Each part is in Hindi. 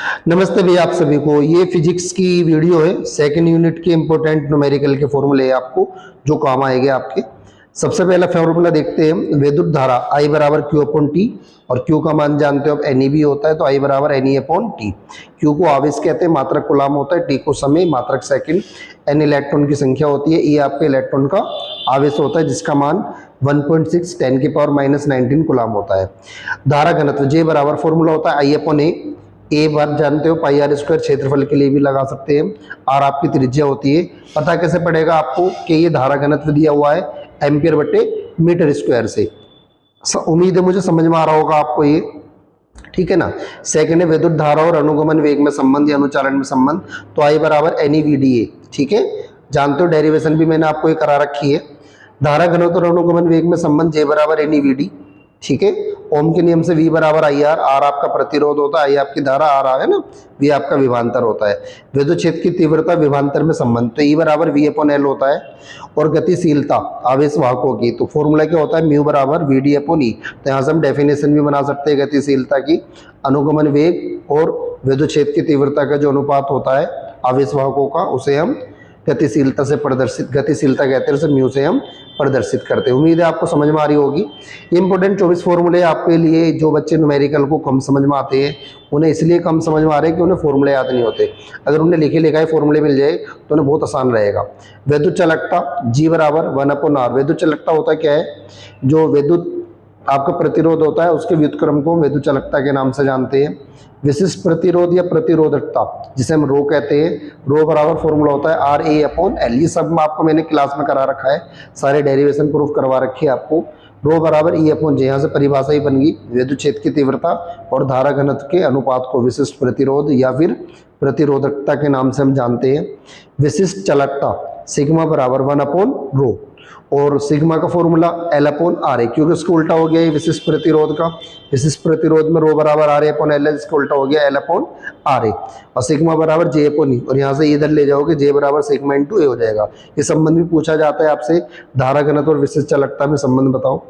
नमस्ते भैया आप सभी को। ये फिजिक्स की वीडियो है। सेकंड यूनिट के इंपॉर्टेंट न्यूमेरिकल के फॉर्मूले आपको जो काम आएंगे आपके। सबसे पहला फॉर्मूला देखते हैं। विद्युत धारा I बराबर क्यू अपॉन टी, और Q का मान जानते हो अब NE भी होता है, तो I बराबर NE अपॉन टी। Q को आवेश कहते हैं, मात्रक कूलाम होता है, T को समय, मात्रक सेकंड, N इलेक्ट्रॉन की संख्या होती है, E आपके इलेक्ट्रॉन का आवेश होता है जिसका मान 1.6 10 की पावर -19 कूलाम होता है। धारा घनत्व J बराबर फॉर्मूला होता है I अपॉन ए बार जानते हो, पाई आर स्क्वायर, क्षेत्रफल के लिए भी लगा सकते हैं। आर आपकी त्रिज्या होती है। पता कैसे पड़ेगा आपको कि ये धारा घनत्व दिया हुआ है एम्पियर बटे मीटर स्क्वायर से। उम्मीद है मुझे समझ में आ रहा होगा आपको ये, ठीक है ना। सेकंड है विद्युत धारा और अनुगमन वेग में संबंध या अनुचालन में संबंध, तो आई बराबर NEVDA, ठीक है। जानते हो डेरिवेशन भी मैंने आपको ये करा रखी है। धारा घनत्व और अनुगमन वेग में संबंध J बराबर NEVD, ठीक है। ओम के नियम से V बराबर IR, R आपका प्रतिरोध होता है, I आपकी धारा, R है ना, V आपका विभवांतर होता है। विद्युत क्षेत्र की तीव्रता विभवांतर में संबंध, तो E बराबर V अपॉन L होता है। और गतिशीलता आवेश वाहकों की, तो फॉर्मूला क्या होता है, म्यू बराबर VD अपॉन E। तो यहाँ से हम डेफिनेशन भी बना सकते हैं गतिशीलता की। अनुगमन वेग और विद्युत क्षेत्र की तीव्रता का जो अनुपात होता है आवेश वाहकों का, उसे हम गतिशीलता से प्रदर्शित, गतिशीलता कहते हैं, उसे म्यू से हम प्रदर्शित करते हैं। उम्मीद है आपको समझ में आ रही होगी। इंपोर्टेंट 24 फॉर्मूले आपके लिए, जो बच्चे न्यूमेरिकल को कम समझ में आते हैं उन्हें इसलिए कम समझ में आ रहे हैं कि उन्हें फॉर्मूले याद नहीं होते। अगर उन्हें लिखे लिखाए फॉर्मूले मिल जाए तो उन्हें बहुत आसान रहेगा। विद्युत चालकता G बराबर 1/R। विद्युत चालकता होता क्या है, जो विद्युत आपका प्रतिरोध होता है उसके व्युत्क्रम को विद्युत चालकता के नाम से जानते हैं। विशिष्ट प्रतिरोध या प्रतिरोधकता जिसे हम रो कहते हैं, रो बराबर फॉर्मूला होता है RA अपॉन L। ये सब आपको मैंने क्लास में करा रखा है, सारे डेरिवेशन प्रूफ करवा रखी है आपको। रो बराबर E अपॉन J, यहाँ से परिभाषा ही बन गई। विद्युत क्षेत्र की तीव्रता और धारा घनत्व के अनुपात को विशिष्ट प्रतिरोध या फिर प्रतिरोधकता के नाम से हम जानते हैं। विशिष्ट चालकता सिग्मा बराबर 1/रो, और सिग्मा का फॉर्मूला L अपॉन RA, क्योंकि इसको उल्टा हो गया ये विशिष्ट प्रतिरोध का। विशिष्ट प्रतिरोध में रो बराबर RA अपॉन L, इसका उल्टा हो गया L अपॉन RA, और सिग्मा बराबर J अपॉन E, और यहाँ से इधर ले जाओगे J बराबर सिग्मा इंटू A हो जाएगा। ये संबंध भी पूछा जाता है आपसे, धारा घनत्व और विशिष्ट चालकता में संबंध बताओ।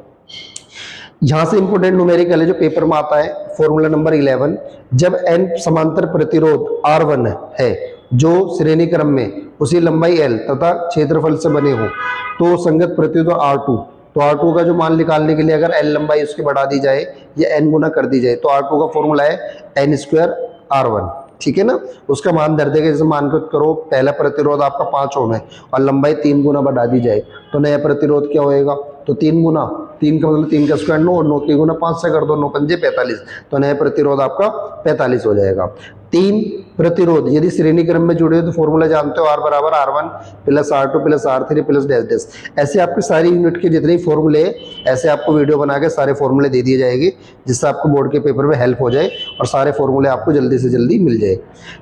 यहाँ से इंपोर्टेंट न्यूमेरिकल है जो पेपर में आता है, फॉर्मूला नंबर 11। जब N समांतर प्रतिरोध R1 है जो श्रेणी क्रम में उसी लंबाई L तथा क्षेत्रफल से बने हो, तो संगत प्रतिरोध R2, तो R2 का जो मान निकालने के लिए अगर L लंबाई उसकी बढ़ा दी जाए या N गुना कर दी जाए, तो R2 का फॉर्मूला है N²R1, ठीक है ना। उसका मान दर देगा, जैसे मान करो पहला प्रतिरोध आपका 5 ओम है और लंबाई 3 गुना बढ़ा दी जाए, तो नया प्रतिरोध क्या होएगा, तो 3 गुना, 3 का मतलब 3 का स्क्वायर 9, और 9 की गुना 5 से कर दो, 9 पंजे 45, तो नया प्रतिरोध आपका 45 हो जाएगा। 3 प्रतिरोध यदि श्रेणी क्रम में जुड़े हो तो फॉर्मूला जानते हो, R बराबर R1 plus R2 plus R3 plus dash dash. ऐसे आपके सारी यूनिट के जितने फॉर्मूले ऐसे आपको वीडियो बना के सारे फॉर्मूले दे दिए जाएंगे, जिससे आपको बोर्ड के पेपर में हेल्प हो जाए और सारे फॉर्मूले आपको जल्दी से जल्दी मिल जाए।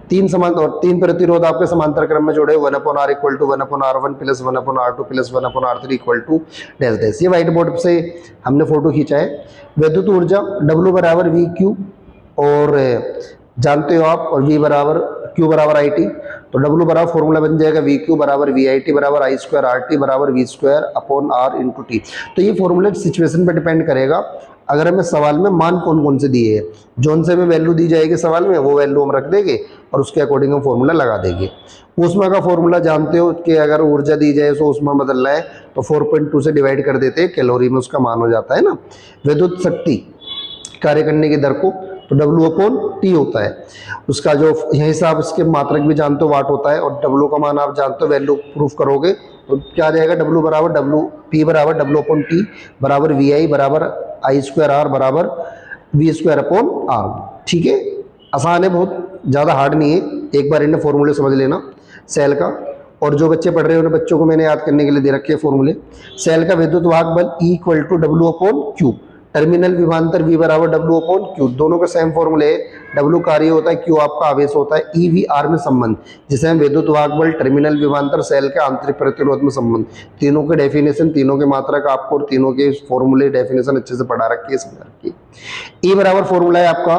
3 प्रतिरोध आपके समांतर क्रम में जुड़े 1/R equal to 1/R1 plus 1/R2 plus 1/R3 equal to dash dash. ये व्हाइट बोर्ड से हमने फोटो खींचा है। विद्युत ऊर्जा W बराबर VQ, और जानते हो आप, और V बराबर Q बराबर IT, तो W बराबर फॉर्मूला बन जाएगा VQ बराबर VIT बराबर I² RT बराबर V² upon R into T। तो ये फॉर्मूला सिचुएशन पर डिपेंड करेगा। अगर हमें सवाल में मान कौन कौन से दिए हैं, जोन से हमें वैल्यू दी जाएगी सवाल में, वो वैल्यू हम रख देंगे और उसके अकॉर्डिंग हम फॉर्मूला लगा देंगे। ऊष्मा का फॉर्मूला जानते हो कि अगर ऊर्जा दी जाए तो ऊष्मा बदलना है तो 4.2 से डिवाइड कर देते हैं, कैलोरी में उसका मान हो जाता है ना। विद्युत शक्ति कार्य करने की दर को, तो W अपॉन T होता है उसका, जो यहीं से आप इसके मात्रक भी जानते हो, वाट होता है, और W का मान आप जानते हो, वैल्यू प्रूफ करोगे तो क्या आ जाएगा, W बराबर P बराबर W अपॉन T बराबर VI बराबर I² R बराबर V² अपॉन R, ठीक है। आसान है, बहुत ज़्यादा हार्ड नहीं है, एक बार इन्हें फॉर्मूले समझ लेना सेल का। और जो बच्चे पढ़ रहे हैं उन्हें बच्चों को मैंने याद करने के लिए दे रखे हैं फॉर्मूले। सेल का विद्युत वाहक बल E equal to W upon Q, terminal विभवांतर V बराबर W अपॉन Q, दोनों का सेम फॉर्मूले है। W कार्य होता है, Q आपका आवेश होता है, E V R में संबंध जिसे हम विद्युत वाहक बल, टर्मिनल विभवांतर, सेल के आंतरिक प्रतिरोध में संबंध, तीनों के डेफिनेशन, तीनों के मात्रक आपको और तीनों के फॉर्मूले डेफिनेशन अच्छे से पढ़ा रखी है, समझा रखी है। E बराबर फॉर्मूला है आपका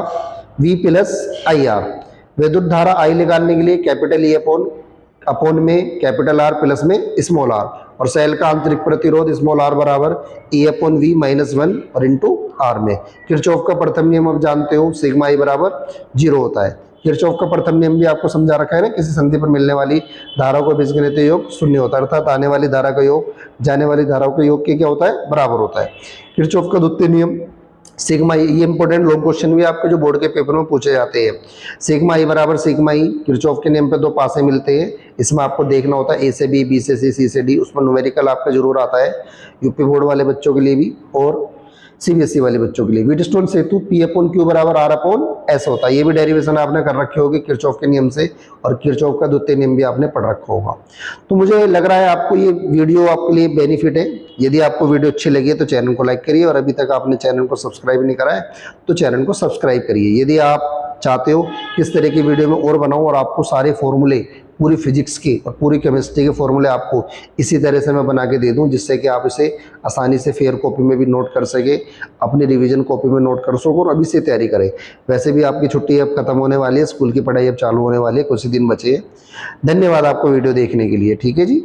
V प्लस IR। विद्युत धारा I निकालने के लिए कैपिटल E अपॉन में कैपिटल R प्लस में स्मॉल r, और सेल का आंतरिक प्रतिरोध स्मॉल r बराबर E अपॉन V -1 और इंटू R में। किरचॉफ का प्रथम नियम आप जानते हो, सिग्मा I बराबर 0 होता है। किरचॉफ का प्रथम नियम भी आपको समझा रखा है ना, किसी संधि पर मिलने वाली धाराओं को बीजगणित योग शून्य होता है, अर्थात आने वाली धारा का योग जाने वाली धाराओं के योग के क्या होता है, बराबर होता है। किरचॉफ का द्वितीय नियम सिग्मा ई, ये इंपॉर्टेंट लॉन्ग क्वेश्चन भी आपके जो बोर्ड के पेपर में पूछे जाते हैं। सिग्मा ई बराबर सिग्मा ई, किरचॉफ के नियम पे दो पासे मिलते हैं, इसमें आपको देखना होता है ए से बी, बी से सी से डी, उसमें न्यूमेरिकल आपका जरूर आता है, यूपी बोर्ड वाले बच्चों के लिए भी और सीबीएसई वाले बच्चों के लिए। व्हीटस्टोन सेतु पी अपॉन क्यू बराबर आर अपॉन एस होता है, ये भी डेरिवेशन आपने कर रखी होगी किरचॉफ के नियम से, और किरचॉफ का द्वितीय नियम भी आपने पढ़ रखा होगा। तो मुझे लग रहा है आपको ये वीडियो आपके लिए बेनिफिट है। यदि आपको वीडियो अच्छी लगी है तो चैनल को लाइक करिए, और अभी तक आपने चैनल को सब्सक्राइब नहीं करा है तो चैनल को सब्सक्राइब करिए। यदि आप चाहते हो किस तरह की वीडियो में और बनाऊं और आपको सारे फॉर्मूले पूरी फिजिक्स के और पूरी केमिस्ट्री के फॉर्मूले आपको इसी तरह से मैं बना के दे दूं, जिससे कि आप इसे आसानी से फेयर कॉपी में भी नोट कर सके, अपनी रिवीजन कॉपी में नोट कर सको और अभी से तैयारी करें। वैसे भी आपकी छुट्टी अब खत्म होने वाली है, स्कूल की पढ़ाई अब चालू होने वाली है, कुछ ही दिन बचे हैं। धन्यवाद आपको वीडियो देखने के लिए। ठीक है जी।